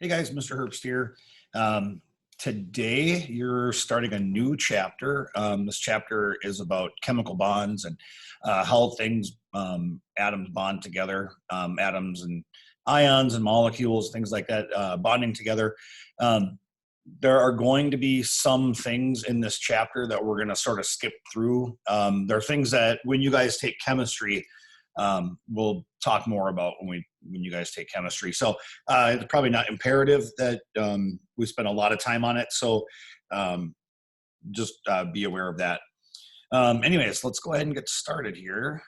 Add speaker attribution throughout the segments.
Speaker 1: Hey guys, Mr. Herbst here. Today you're starting a new chapter. This chapter is about chemical bonds and how things, atoms bond together, atoms and ions and molecules, things like that, bonding together. Um, there are going to be some things in this chapter that we're going to sort of skip through. There are things that when you guys take chemistry, we'll talk more about when you guys take chemistry. So it's probably not imperative that we spend a lot of time on it. So just be aware of that. Anyways, let's go ahead and get started here.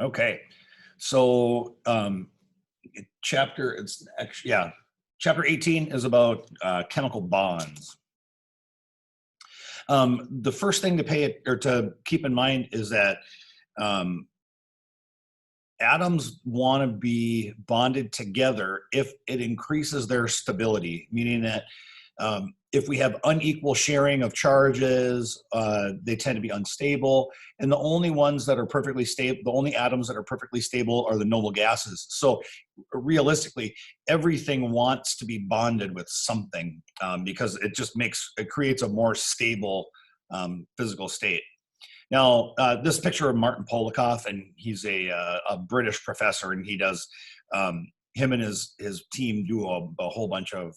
Speaker 1: Okay, so chapter 18 is about chemical bonds. The first thing to to keep in mind is that um, atoms want to be bonded together if it increases their stability, meaning that if we have unequal sharing of charges, they tend to be unstable. And the only ones that are perfectly stable, the only atoms that are perfectly stable are the noble gases. So realistically, everything wants to be bonded with something because it creates a more stable physical state. Now, this picture of Martin Polikoff, and he's a British professor, and he does, him and his team do a whole bunch of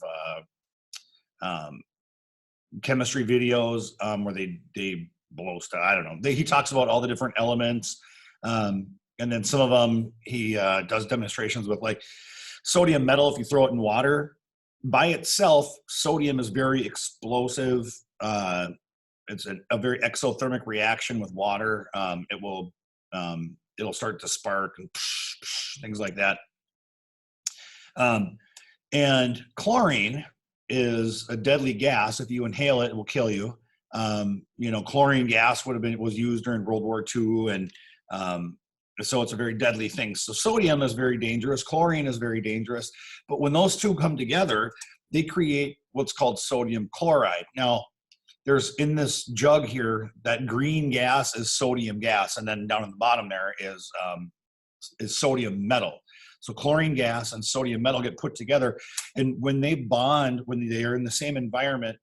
Speaker 1: um, chemistry videos where they blow stuff. I don't know. He talks about all the different elements, and then some of them he does demonstrations with, like sodium metal. If you throw it in water, by itself, sodium is very explosive. It's a very exothermic reaction with water. It'll start to spark and things like that. And chlorine is a deadly gas. If you inhale it, it will kill you. Chlorine gas was used during World War II, and so it's a very deadly thing. So sodium is very dangerous. Chlorine is very dangerous. But when those two come together, they create what's called sodium chloride. Now, there's in this jug here, that green gas is sodium gas, and then down at the bottom there is sodium metal. So chlorine gas and sodium metal get put together, and when they bond, when they are in the same environment,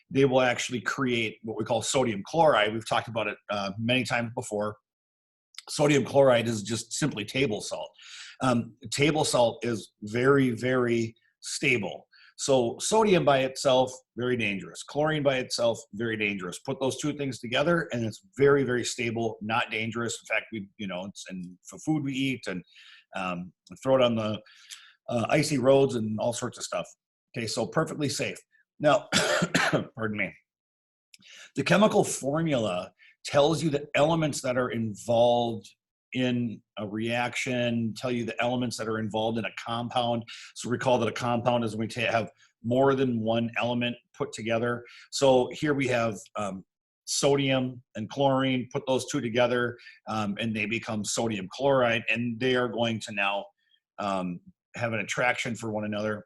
Speaker 1: they will actually create what we call sodium chloride. We've talked about it many times before. Sodium chloride is just simply table salt. Table salt is very, very stable. So sodium by itself, very dangerous. Chlorine by itself, very dangerous. Put those two things together and it's very, very stable, not dangerous. In fact, it's for food we eat, and throw it on the icy roads and all sorts of stuff. Okay, so perfectly safe. Now, pardon me. The chemical formula tells you the elements that are involved in a reaction, tell you the elements that are involved in a compound. So recall that a compound is when we have more than one element put together. So here we have sodium and chlorine, put those two together, and they become sodium chloride, and they are going to now have an attraction for one another.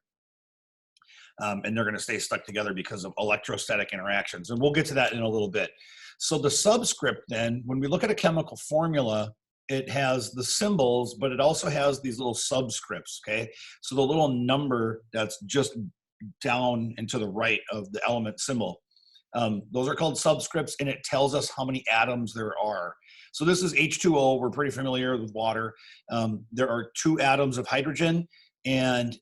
Speaker 1: And they're going to stay stuck together because of electrostatic interactions. And we'll get to that in a little bit. So the subscript then, when we look at a chemical formula, it has the symbols, but it also has these little subscripts, okay? So the little number that's just down and to the right of the element symbol, those are called subscripts, and it tells us how many atoms there are. So this is H2O. We're pretty familiar with water. There are 2 atoms of hydrogen, and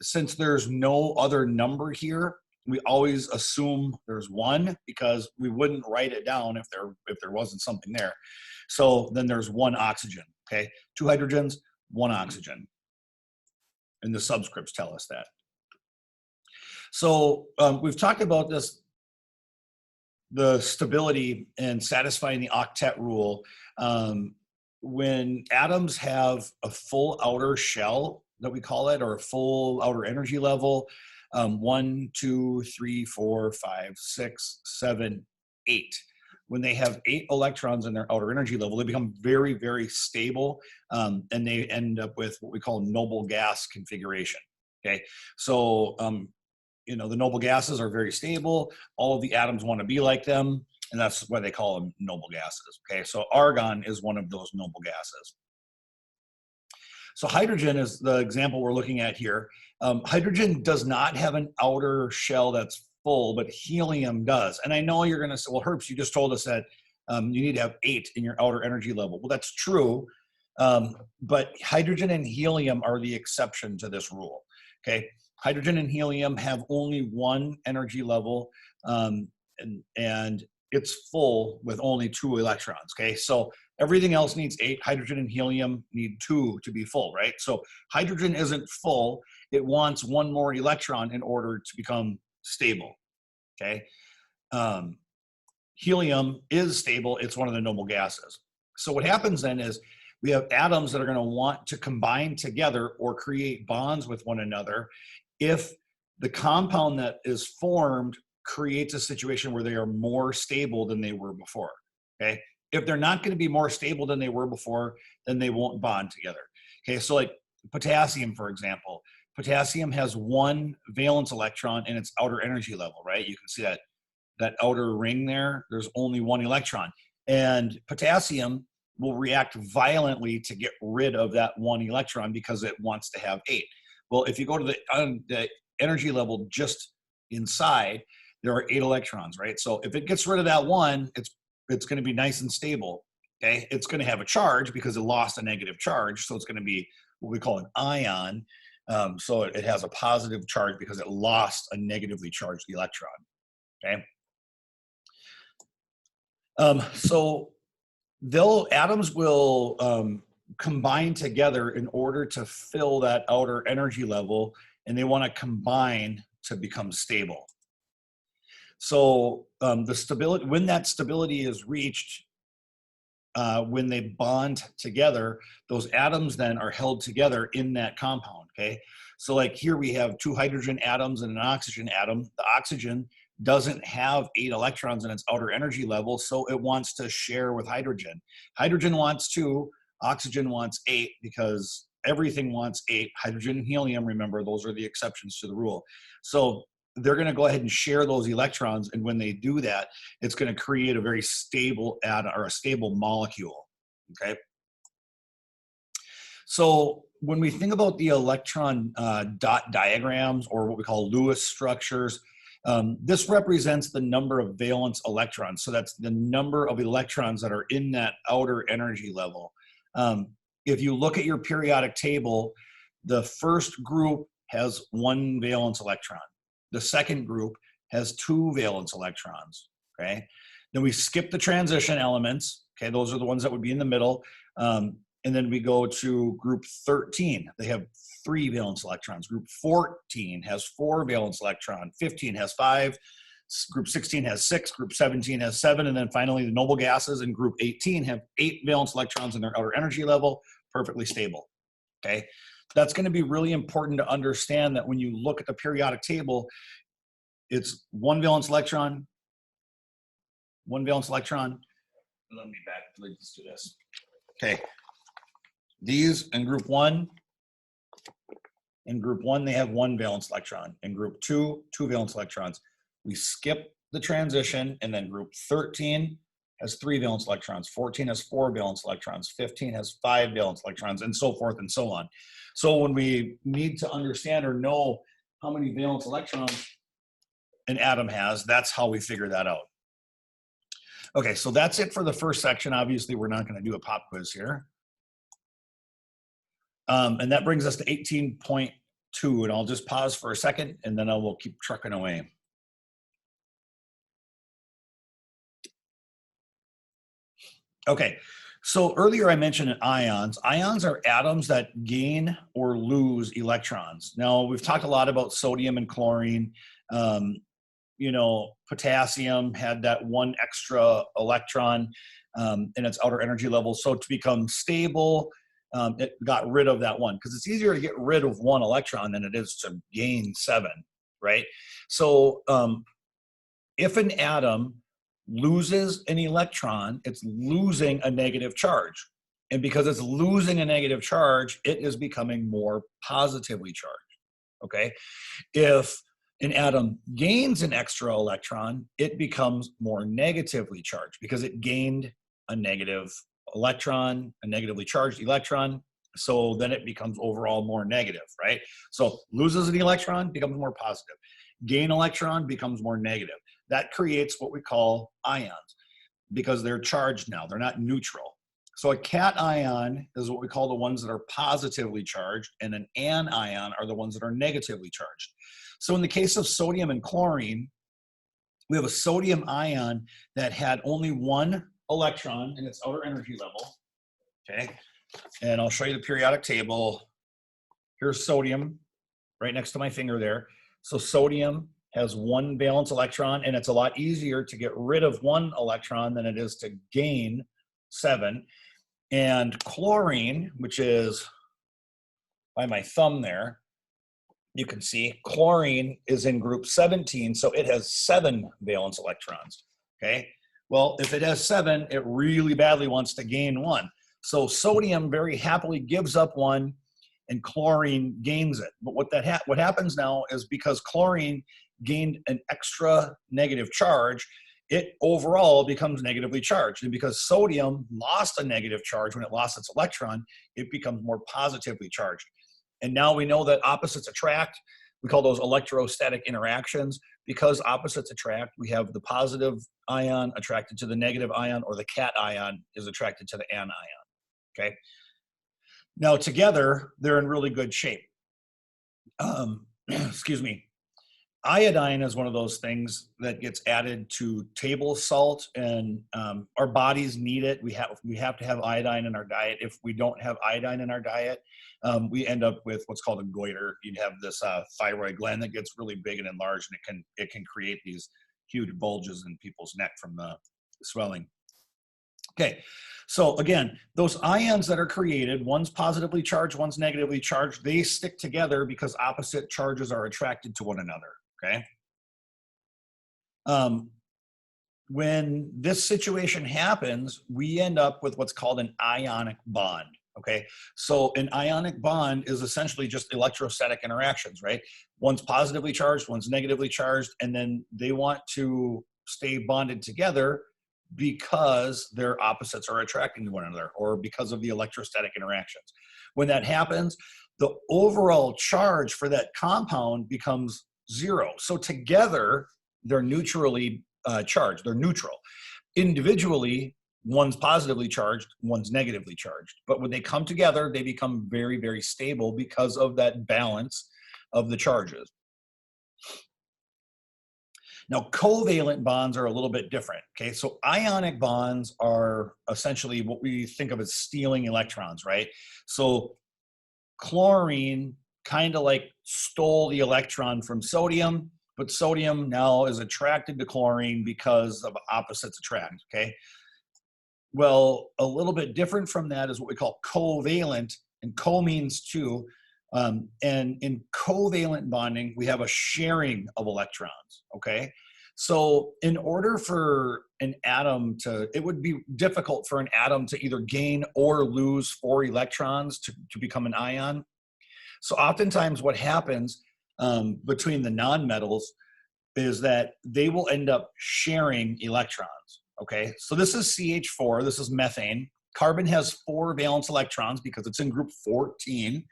Speaker 1: since there's no other number here, we always assume there's 1 because we wouldn't write it down if there wasn't something there. So then there's 1 oxygen, okay? 2 hydrogens, 1 oxygen. And the subscripts tell us that. So we've talked about this, the stability and satisfying the octet rule. When atoms have a full outer shell, that we call it, or a full outer energy level, 1, 2, 3, 4, 5, 6, 7, 8. When they have 8 electrons in their outer energy level, they become very, very stable, and they end up with what we call noble gas configuration. Okay, so you know, the noble gases are very stable. All of the atoms want to be like them, and that's why they call them noble gases. Okay, so argon is one of those noble gases. So hydrogen is the example we're looking at here. Hydrogen does not have an outer shell that's full, but helium does. And I know you're going to say, well, Herbst, you just told us that you need to have 8 in your outer energy level. Well, that's true, but hydrogen and helium are the exception to this rule. Okay, hydrogen and helium have only 1 energy level, and it's full with only 2 electrons. Okay, so everything else needs 8. Hydrogen and helium need 2 to be full, right? So hydrogen isn't full. It wants 1 more electron in order to become stable. Okay, helium is stable. It's one of the noble gases. So what happens then is we have atoms that are going to want to combine together or create bonds with one another if the compound that is formed creates a situation where they are more stable than they were before. Okay, if they're not going to be more stable than they were before, then they won't bond together. Okay, so like potassium, for example, potassium has 1 valence electron in its outer energy level, right? You can see that outer ring there, there's only 1 electron. And potassium will react violently to get rid of that 1 electron because it wants to have 8. Well, if you go to the energy level just inside, there are 8 electrons, right? So if it gets rid of that 1, it's going to be nice and stable. Okay, it's going to have a charge because it lost a negative charge, so it's going to be what we call an ion. So it has a positive charge because it lost a negatively charged electron. Okay, so atoms will combine together in order to fill that outer energy level, and they want to combine to become stable. So the stability, when that stability is reached, when they bond together, those atoms then are held together in that compound. Okay, so like here we have 2 hydrogen atoms and an oxygen atom. The oxygen doesn't have 8 electrons in its outer energy level, so it wants to share with hydrogen. Hydrogen wants 2, oxygen wants 8, because everything wants 8. Hydrogen and helium, remember, those are the exceptions to the rule. So they're going to go ahead and share those electrons, and when they do that, it's going to create a very stable atom or a stable molecule. Okay, so when we think about the electron dot diagrams, or what we call Lewis structures, this represents the number of valence electrons. So that's the number of electrons that are in that outer energy level. If you look at your periodic table, the first group has 1 valence electron. The second group has 2 valence electrons. Okay, then we skip the transition elements. Okay, those are the ones that would be in the middle. And then we go to group 13. They have 3 valence electrons. Group 14 has 4 valence electrons. 15 has 5. Group 16 has 6. Group 17 has 7. And then finally, the noble gases in group 18 have 8 valence electrons in their outer energy level, perfectly stable. Okay, that's going to be really important to understand that when you look at the periodic table, it's 1 valence electron, 1 valence electron. Let me back. Let's do this. Okay, these in group 1. In group 1, they have 1 valence electron. In group 2, 2 valence electrons. We skip the transition, and then group 13 has 3 valence electrons. 14 has 4 valence electrons. 15 has 5 valence electrons, and so forth and so on. So when we need to understand or know how many valence electrons an atom has, that's how we figure that out. Okay, so that's it for the first section. Obviously, we're not going to do a pop quiz here. And that brings us to 18.2, and I'll just pause for a second, and then I will keep trucking away. Okay, so earlier I mentioned ions. Ions are atoms that gain or lose electrons. Now, we've talked a lot about sodium and chlorine. You know, potassium had that 1 extra electron in its outer energy level. So to become stable, it got rid of that 1, because it's easier to get rid of 1 electron than it is to gain 7, right? So if an atom loses an electron, it's losing a negative charge. And because it's losing a negative charge, it is becoming more positively charged. Okay, if an atom gains an extra electron, it becomes more negatively charged because it gained a negative electron, a negatively charged electron. So then it becomes overall more negative, right? So loses an electron, becomes more positive. Gain electron becomes more negative. That creates what we call ions because they're charged now. They're not neutral. So a cation is what we call the ones that are positively charged, and an anion are the ones that are negatively charged. So in the case of sodium and chlorine, we have a sodium ion that had only one electron in its outer energy level, okay? And I'll show you the periodic table. Here's sodium right next to my finger there. So sodium has one valence electron, and it's a lot easier to get rid of one electron than it is to gain 7. And chlorine, which is by my thumb there, you can see chlorine is in group 17, so it has 7 valence electrons, okay? Well, if it has 7, it really badly wants to gain 1. So sodium very happily gives up 1, and chlorine gains it. But what happens now is because chlorine gained an extra negative charge, it overall becomes negatively charged. And because sodium lost a negative charge when it lost its electron, it becomes more positively charged. And now we know that opposites attract. We call those electrostatic interactions. Because opposites attract, we have the positive ion attracted to the negative ion, or the cation is attracted to the anion, okay? Now together, they're in really good shape. Excuse me. Iodine is one of those things that gets added to table salt, and our bodies need it. We have to have iodine in our diet. If we don't have iodine in our diet, we end up with what's called a goiter. You'd have this thyroid gland that gets really big and enlarged, and it can create these huge bulges in people's neck from the swelling. Okay, so again, those ions that are created, one's positively charged, one's negatively charged, they stick together because opposite charges are attracted to one another. Okay. When this situation happens, we end up with what's called an ionic bond. Okay. So an ionic bond is essentially just electrostatic interactions, right? One's positively charged, one's negatively charged, and then they want to stay bonded together because their opposites are attracting to one another, or because of the electrostatic interactions. When that happens, the overall charge for that compound becomes 0. So together, they're neutrally charged. They're neutral. Individually, one's positively charged, one's negatively charged. But when they come together, they become very, very stable because of that balance of the charges. Now, covalent bonds are a little bit different, okay? So ionic bonds are essentially what we think of as stealing electrons, right? So chlorine kind of like stole the electron from sodium, but sodium now is attracted to chlorine because of opposites attract, okay? Well, a little bit different from that is what we call covalent, and co means 2. And in covalent bonding, we have a sharing of electrons, okay? So in order for an atom it would be difficult for an atom to either gain or lose 4 electrons to become an ion. So oftentimes what happens between the nonmetals is that they will end up sharing electrons, okay? So this is CH4, this is methane. Carbon has 4 valence electrons because it's in group 14.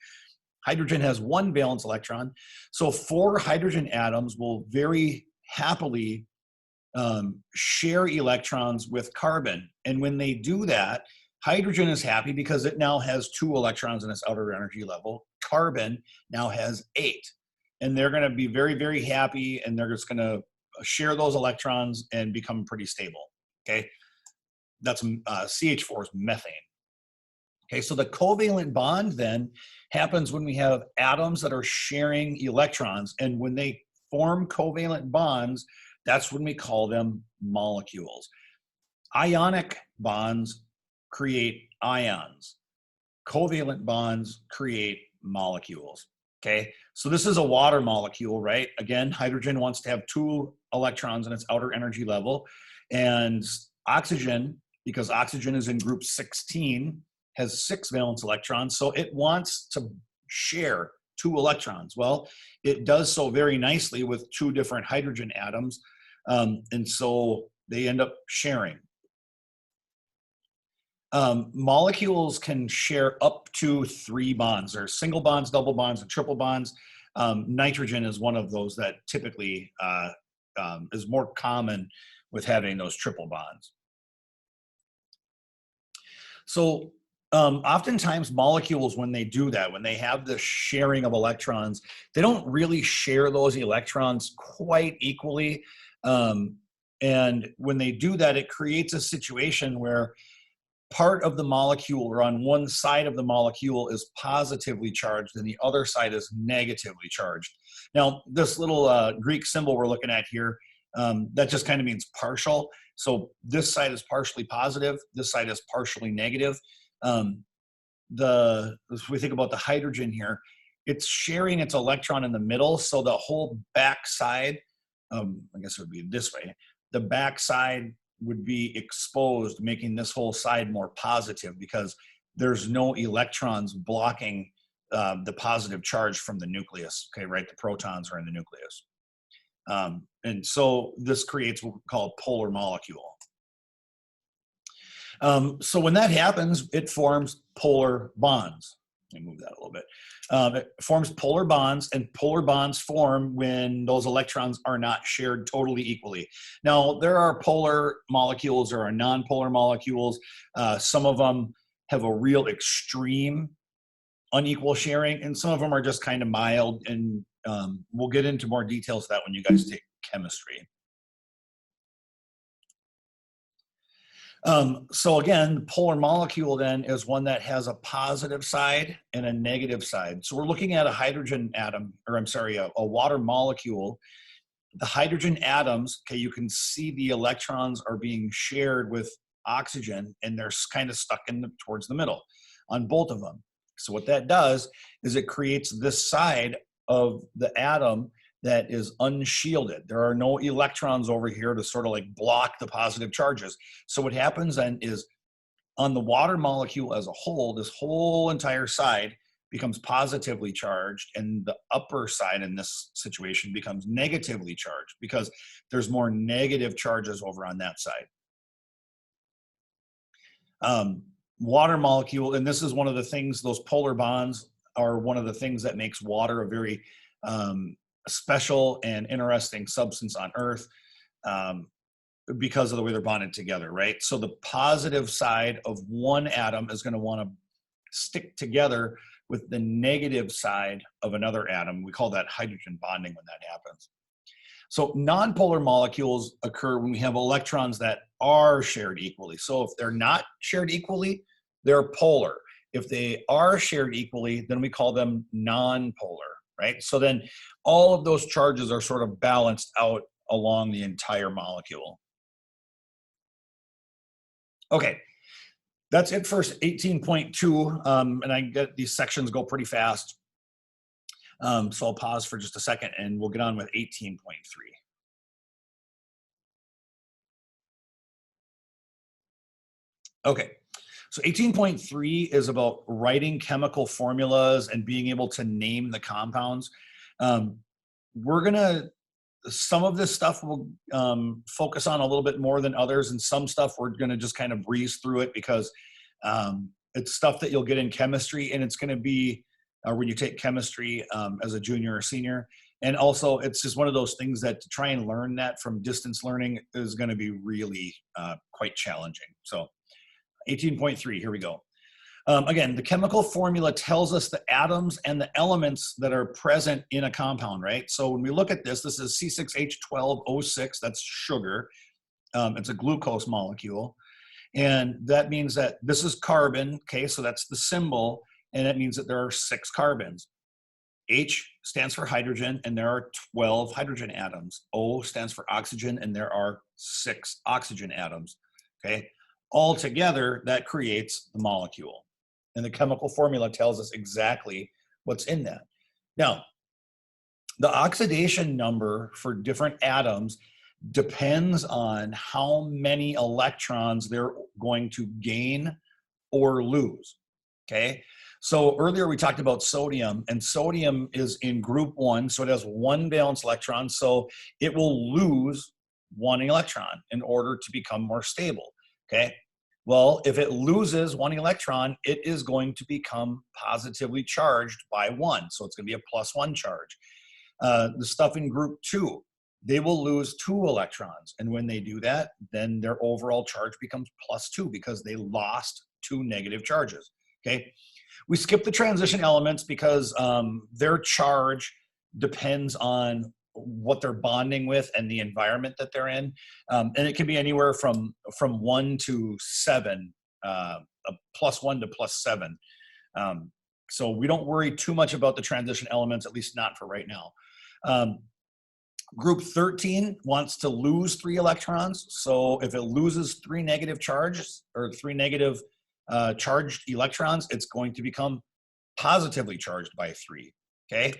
Speaker 1: Hydrogen has 1 valence electron. So 4 hydrogen atoms will very happily share electrons with carbon. And when they do that, hydrogen is happy because it now has 2 electrons in its outer energy level. Carbon now has 8. And they're going to be very, very happy, and they're just going to share those electrons and become pretty stable, okay? That's CH4 is methane. Okay, so the covalent bond then happens when we have atoms that are sharing electrons, and when they form covalent bonds, that's when we call them molecules. Ionic bonds create ions. Covalent bonds create molecules, okay? So this is a water molecule, right? Again, hydrogen wants to have 2 electrons in its outer energy level, and oxygen, because oxygen is in group 16, has 6 valence electrons, so it wants to share 2 electrons. Well, it does so very nicely with 2 different hydrogen atoms, and so they end up sharing. Molecules can share up to 3 bonds. There's single bonds, double bonds, and triple bonds. Nitrogen is one of those that typically is more common with having those triple bonds. So oftentimes molecules, when they do that, when they have the sharing of electrons, they don't really share those electrons quite equally. And when they do that, it creates a situation where part of the molecule, or on one side of the molecule, is positively charged and the other side is negatively charged. Now, this little Greek symbol we're looking at here, that just kind of means partial. So this side is partially positive, this side is partially negative. If we think about the hydrogen here, it's sharing its electron in the middle, so the whole back side, I guess it would be this way, the back side would be exposed, making this whole side more positive because there's no electrons blocking the positive charge from the nucleus, okay, right? The protons are in the nucleus. And so this creates what we call a polar molecule. So when that happens, it forms polar bonds. Let me move that a little bit. It forms polar bonds, and polar bonds form when those electrons are not shared totally equally. Now, there are polar molecules, there are non-polar molecules. Some of them have a real extreme unequal sharing, and some of them are just kind of mild, and we'll get into more details of that when you guys take chemistry. So again, the polar molecule then is one that has a positive side and a negative side. So we're looking at a hydrogen atom, or I'm sorry, a water molecule. The hydrogen atoms, okay, you can see the electrons are being shared with oxygen, and they're kind of stuck towards the middle on both of them. So what that does is it creates this side of the atom that is unshielded. There are no electrons over here to sort of like block the positive charges. So what happens then is on the water molecule as a whole, this whole entire side becomes positively charged, and the upper side in this situation becomes negatively charged because there's more negative charges over on that side. Water molecule, and this is one of the things, those polar bonds are one of the things that makes water a very special and interesting substance on Earth, because of the way they're bonded together, right? So the positive side of one atom is going to want to stick together with the negative side of another atom. We call that hydrogen bonding when that happens. So nonpolar molecules occur when we have electrons that are shared equally. So if they're not shared equally, they're polar. If they are shared equally, then we call them nonpolar, right? So then all of those charges are sort of balanced out along the entire molecule. Okay, that's it for 18.2, and I get these sections go pretty fast. So I'll pause for just a second and we'll get on with 18.3. Okay, so 18.3 is about writing chemical formulas and being able to name the compounds. Some of this stuff we'll focus on a little bit more than others, and some stuff we're gonna just kind of breeze through it because it's stuff that you'll get in chemistry, and it's gonna be when you take chemistry as a junior or senior. And also it's just one of those things that to try and learn that from distance learning is gonna be really quite challenging. So 18.3, here we go. Again, the chemical formula tells us the atoms and the elements that are present in a compound, right? So when we look at this, this is C6H12O6, that's sugar. It's a glucose molecule. And that means that this is carbon, okay, so that's the symbol, and that means that there are 6 carbons. H stands for hydrogen, and there are 12 hydrogen atoms. O stands for oxygen, and there are 6 oxygen atoms, okay? All together, that creates the molecule. And the chemical formula tells us exactly what's in that. Now, the oxidation number for different atoms depends on how many electrons they're going to gain or lose, okay? So earlier we talked about sodium, and sodium is in group 1, so it has 1 valence electron, so it will lose 1 electron in order to become more stable, okay? Well, if it loses 1 electron, it is going to become positively charged by 1, so it's going to be a +1 charge. The stuff in group 2, they will lose 2 electrons, and when they do that, then their overall charge becomes +2 because they lost 2 negative charges, okay? We skip the transition elements because their charge depends on what they're bonding with and the environment that they're in. And it can be anywhere from 1 to 7, a +1 to +7. So we don't worry too much about the transition elements, at least not for right now. Group 13 wants to lose 3 electrons. So if it loses 3 negative charges or 3 negative charged electrons, it's going to become positively charged by 3, okay?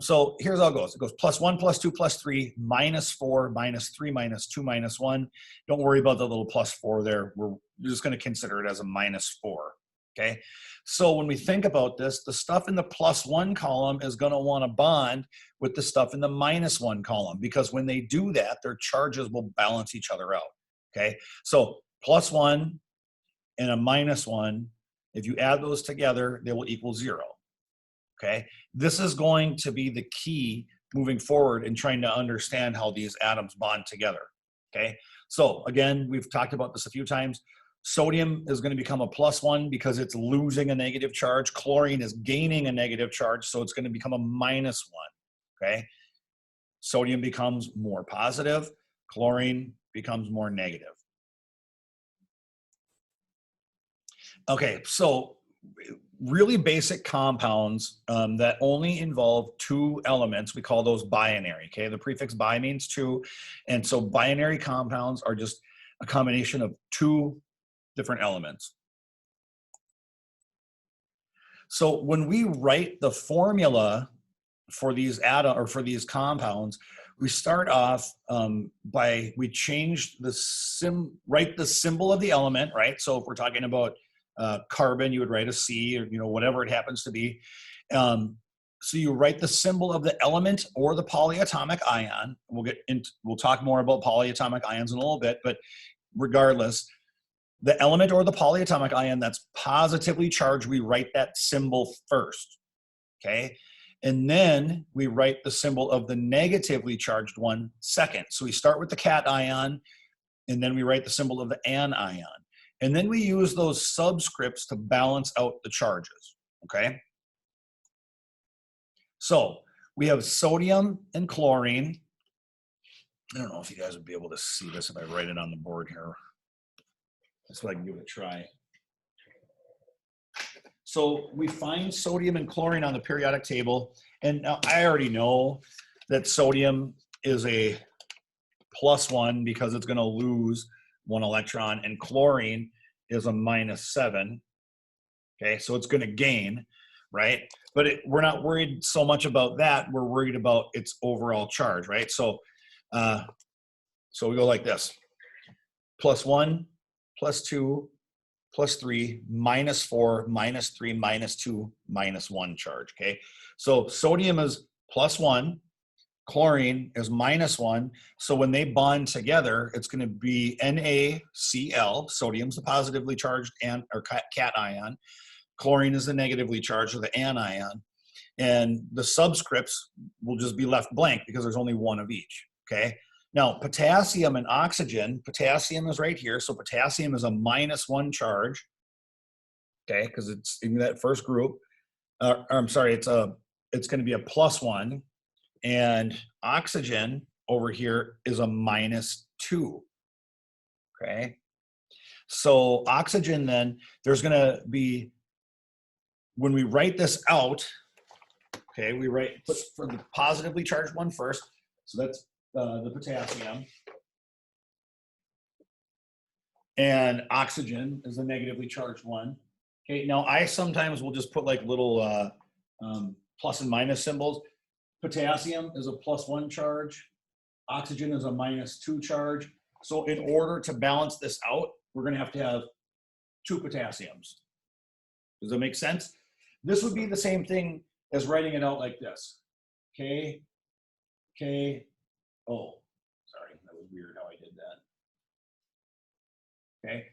Speaker 1: So here's how it goes. It goes +1, +2, +3, -4, -3, -2, -1. Don't worry about the little +4 there. We're just going to consider it as a -4, okay? So when we think about this, the stuff in the +1 column is going to want to bond with the stuff in the -1 column, because when they do that, their charges will balance each other out, okay? So +1 and a -1, if you add those together, they will equal 0, okay? This is going to be the key moving forward in trying to understand how these atoms bond together, okay? So again, we've talked about this a few times. Sodium is going to become a +1 because it's losing a negative charge. Chlorine is gaining a negative charge, so it's going to become a -1, okay? Sodium becomes more positive. Chlorine becomes more negative. Okay, so really basic compounds that only involve 2 elements, we call those binary, okay? The prefix bi means 2, and so binary compounds are just a combination of 2 different elements. So when we write the formula for these for these compounds, we start off we change write the symbol of the element, right? So if we're talking about carbon, you would write a C, or whatever it happens to be. So you write the symbol of the element or the polyatomic ion. We'll talk more about polyatomic ions in a little bit, but regardless, the element or the polyatomic ion that's positively charged, we write that symbol first, okay? And then we write the symbol of the negatively charged one second. So we start with the cation, and then we write the symbol of the anion. And then we use those subscripts to balance out the charges, okay? So we have sodium and chlorine. I don't know if you guys would be able to see this if I write it on the board here. That's what I can give it a try. So we find sodium and chlorine on the periodic table. And now I already know that sodium is a +1 because it's going to lose 1 electron, and chlorine is a -7. Okay, so it's going to gain, right? But we're not worried so much about that. We're worried about its overall charge, right? So, so we go like this: +1, +2, +3, -4, -3, -2, -1 charge, okay? So sodium is +1, chlorine is -1. So when they bond together, it's going to be NaCl. Sodium's the positively charged cation. Chlorine is the negatively charged, or the anion. And the subscripts will just be left blank because there's only 1 of each, okay? Now, potassium and oxygen, potassium is right here. So potassium is a -1 charge, okay, because it's in that first group. I'm sorry, it's going to be a +1. And oxygen over here is a -2, okay? So oxygen then, there's going to be, when we write this out, okay, put for the positively charged one first. So that's the potassium. And oxygen is the negatively charged one. Okay, now I sometimes will just put like little plus and minus symbols. Potassium is a +1 charge. Oxygen is a -2 charge. So in order to balance this out, we're going to have 2 potassiums. Does that make sense? this would be the same thing as writing it out like this. K, K, O. Sorry, that was weird how I did that. Okay,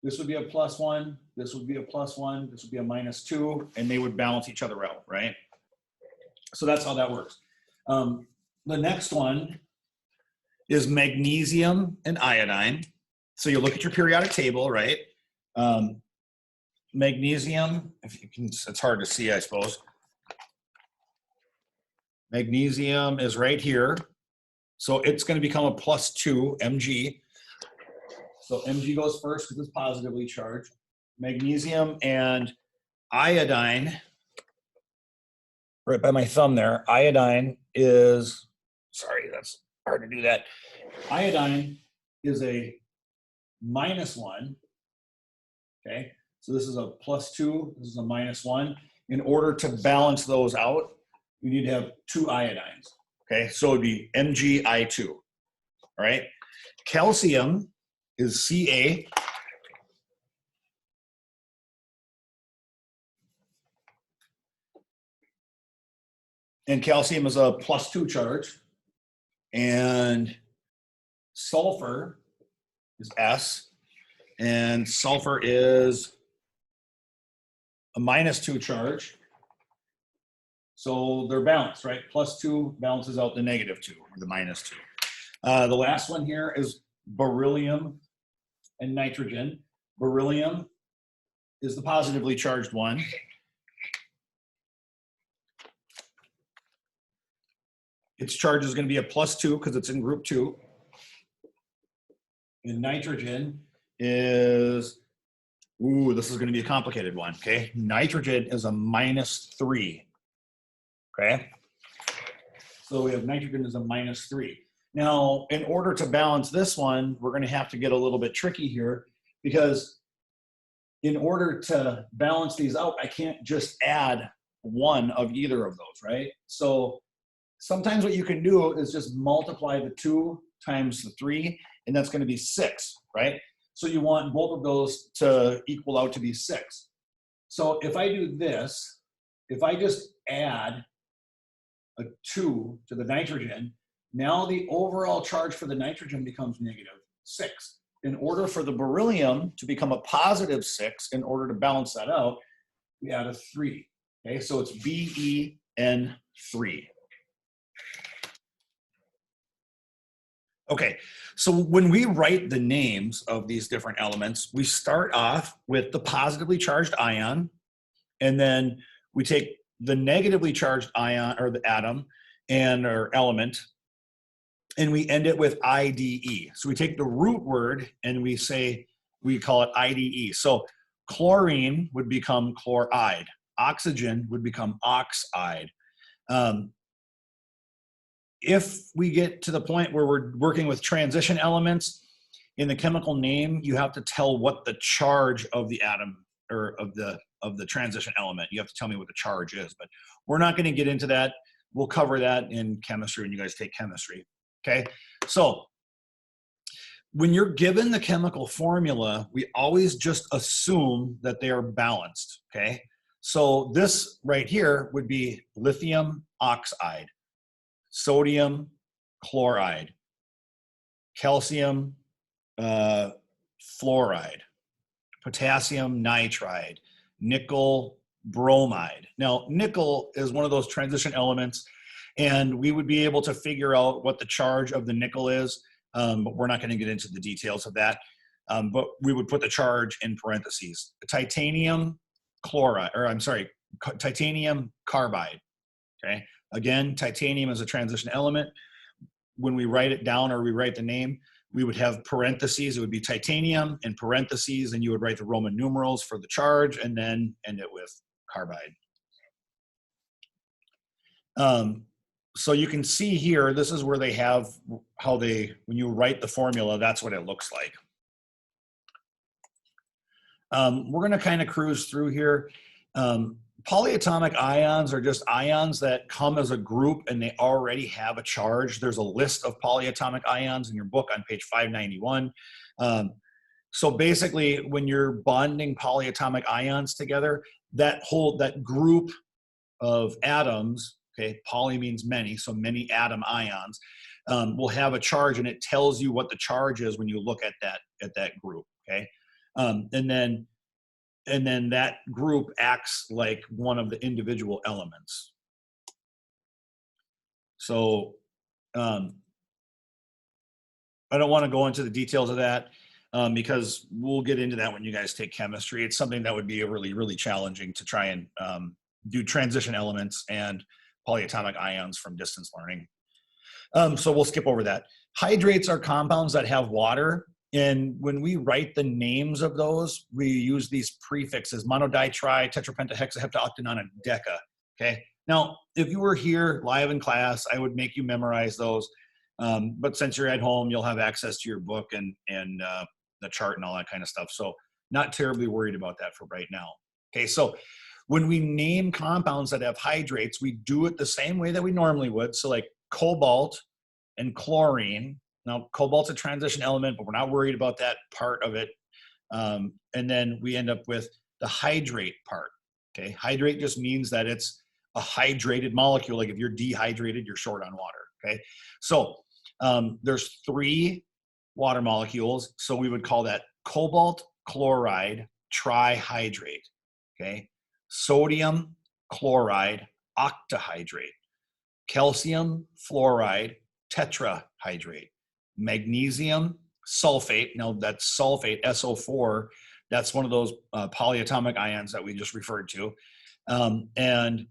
Speaker 1: this would be a +1, this would be a +1, this would be a -2, and they would balance each other out, right? So that's how that works. The next one is magnesium and iodine. So you look at your periodic table, right? Magnesium, if you can, it's hard to see, I suppose. Magnesium is right here. So it's going to become a +2 Mg. So Mg goes first because it's positively charged. Magnesium and iodine, right by my thumb there, iodine is, sorry, that's hard to do that. Iodine is a -1, okay? So this is a +2, this is a -1. In order to balance those out, you need to have 2 iodines, okay? So it'd be MgI2, all right? Calcium is Ca. And calcium is a +2 charge. And sulfur is S. And sulfur is a -2 charge. So they're balanced, right? +2 balances out the -2, or the -2. The last one here is beryllium and nitrogen. Beryllium is the positively charged one. Its charge is going to be a +2 because it's in group 2. And nitrogen is, ooh, this is going to be a complicated one, okay? Nitrogen is a -3, okay? So we have nitrogen is a -3. Now, in order to balance this one, we're going to have to get a little bit tricky here, because in order to balance these out, I can't just add one of either of those, right? So sometimes what you can do is just multiply the 2 times the 3, and that's going to be 6, right? So you want both of those to equal out to be 6. So if I do this, if I just add a 2 to the nitrogen, now the overall charge for the nitrogen becomes -6. In order for the beryllium to become a +6, in order to balance that out, we add a 3. Okay, so it's BeN3. Okay, so when we write the names of these different elements, we start off with the positively charged ion, and then we take the negatively charged ion, or the atom, or element, and we end it with IDE. So we take the root word and we call it IDE. So chlorine would become chloride. Oxygen would become oxide. If we get to the point where we're working with transition elements, in the chemical name, you have to tell what the charge of the atom, or of the transition element. You have to tell me what the charge is, but we're not going to get into that. We'll cover that in chemistry when you guys take chemistry. Okay, so when you're given the chemical formula, we always just assume that they are balanced. Okay, so this right here would be lithium oxide, sodium chloride, calcium fluoride, potassium nitride, nickel bromide. Now, nickel is one of those transition elements, and we would be able to figure out what the charge of the nickel is, but we're not going to get into the details of that. But we would put the charge in parentheses. Titanium chloride, or I'm sorry, titanium carbide. Okay, again, titanium is a transition element. When we write it down, or we write the name, we would have parentheses. It would be titanium in parentheses, and you would write the Roman numerals for the charge, and then end it with carbide. So you can see here, this is where they have how they, when you write the formula, that's what it looks like. We're going to kind of cruise through here. Polyatomic ions are just ions that come as a group and they already have a charge. There's a list of polyatomic ions in your book on page 591. So basically, when you're bonding polyatomic ions together, that group of atoms, okay, poly means many, so many atom ions, will have a charge, and it tells you what the charge is when you look at that group, okay? And then that group acts like one of the individual elements. So I don't want to go into the details of that because we'll get into that when you guys take chemistry. It's something that would be really, really challenging to try and do transition elements and polyatomic ions from distance learning. So we'll skip over that. Hydrates are compounds that have water. And when we write the names of those, we use these prefixes: monodi, tri, tetrapenta, hexa, hepta, octanona, deca. Okay. Now, if you were here live in class, I would make you memorize those. But since you're at home, you'll have access to your book and the chart and all that kind of stuff. So not terribly worried about that for right now. Okay. So when we name compounds that have hydrates, we do it the same way that we normally would. So like cobalt and chlorine. Now, cobalt's a transition element, but we're not worried about that part of it. And then we end up with the hydrate part. Okay, hydrate just means that it's a hydrated molecule. Like if you're dehydrated, you're short on water. Okay, so there's 3 water molecules. So we would call that cobalt chloride trihydrate. Okay, sodium chloride octahydrate, calcium fluoride tetrahydrate, magnesium sulfate. Now that's sulfate, SO4. That's one of those polyatomic ions that we just referred to. And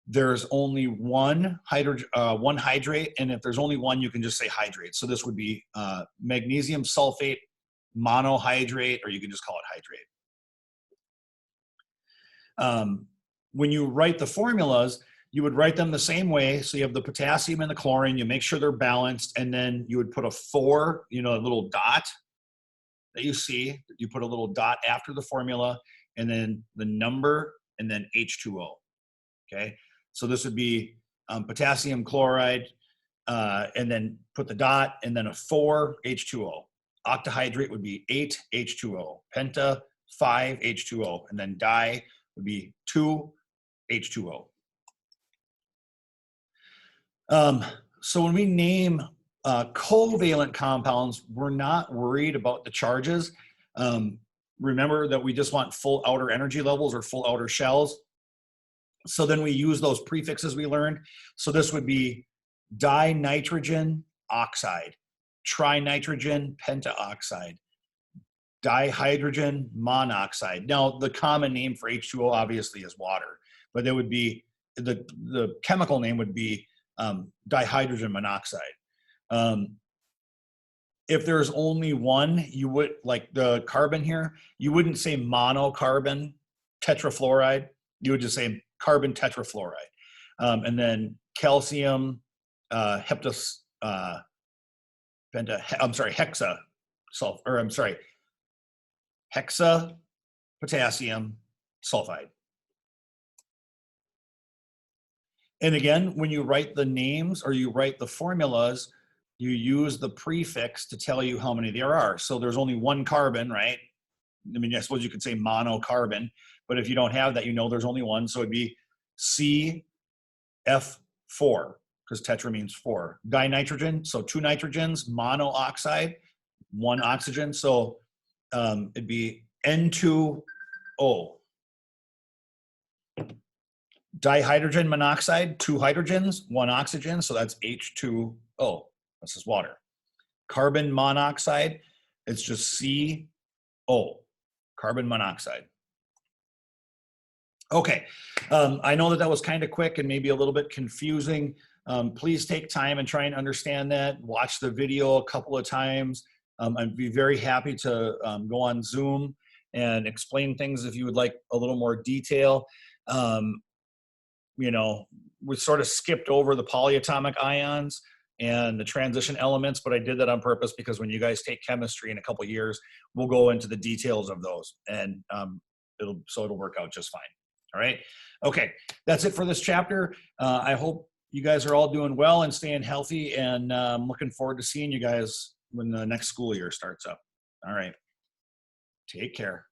Speaker 1: there's only one hydrate, and if there's only one, you can just say hydrate. So this would be magnesium sulfate monohydrate, or you can just call it hydrate. When you write the formulas, you would write them the same way. So you have the potassium and the chlorine, you make sure they're balanced, and then you would put a 4, a little dot that you see. You put a little dot after the formula, and then the number, and then H2O, okay? So this would be potassium chloride, and then put the dot, and then a 4 H2O. Octahydrate would be 8 H2O. Penta, 5 H2O. And then di would be 2 H2O. So when we name covalent compounds, we're not worried about the charges. Remember that we just want full outer energy levels or full outer shells. So then we use those prefixes we learned. So this would be dinitrogen oxide, trinitrogen pentaoxide, dihydrogen monoxide. Now, the common name for H2O obviously is water, but there would be the chemical name would be dihydrogen monoxide. If there's only one, you would, like the carbon here, you wouldn't say monocarbon tetrafluoride. You would just say carbon tetrafluoride. And then calcium, hexa potassium sulfide. And again, when you write the names or you write the formulas, you use the prefix to tell you how many there are. So there's only one carbon, right? I mean, I suppose you could say monocarbon, but if you don't have that, there's only one. So it'd be CF4, because tetra means 4. Dinitrogen, so 2 nitrogens, monooxide, 1 oxygen. So it'd be N2O. Dihydrogen monoxide, 2 hydrogens, 1 oxygen, so that's H2O. This is water. Carbon monoxide, it's just CO, carbon monoxide. Okay, I know that was kind of quick and maybe a little bit confusing. Please take time and try and understand that. Watch the video a couple of times. I'd be very happy to go on Zoom and explain things if you would like a little more detail. We sort of skipped over the polyatomic ions and the transition elements, but I did that on purpose because when you guys take chemistry in a couple of years, we'll go into the details of those, and it'll work out just fine. All right. Okay. That's it for this chapter. I hope you guys are all doing well and staying healthy, and I'm looking forward to seeing you guys when the next school year starts up. All right. Take care.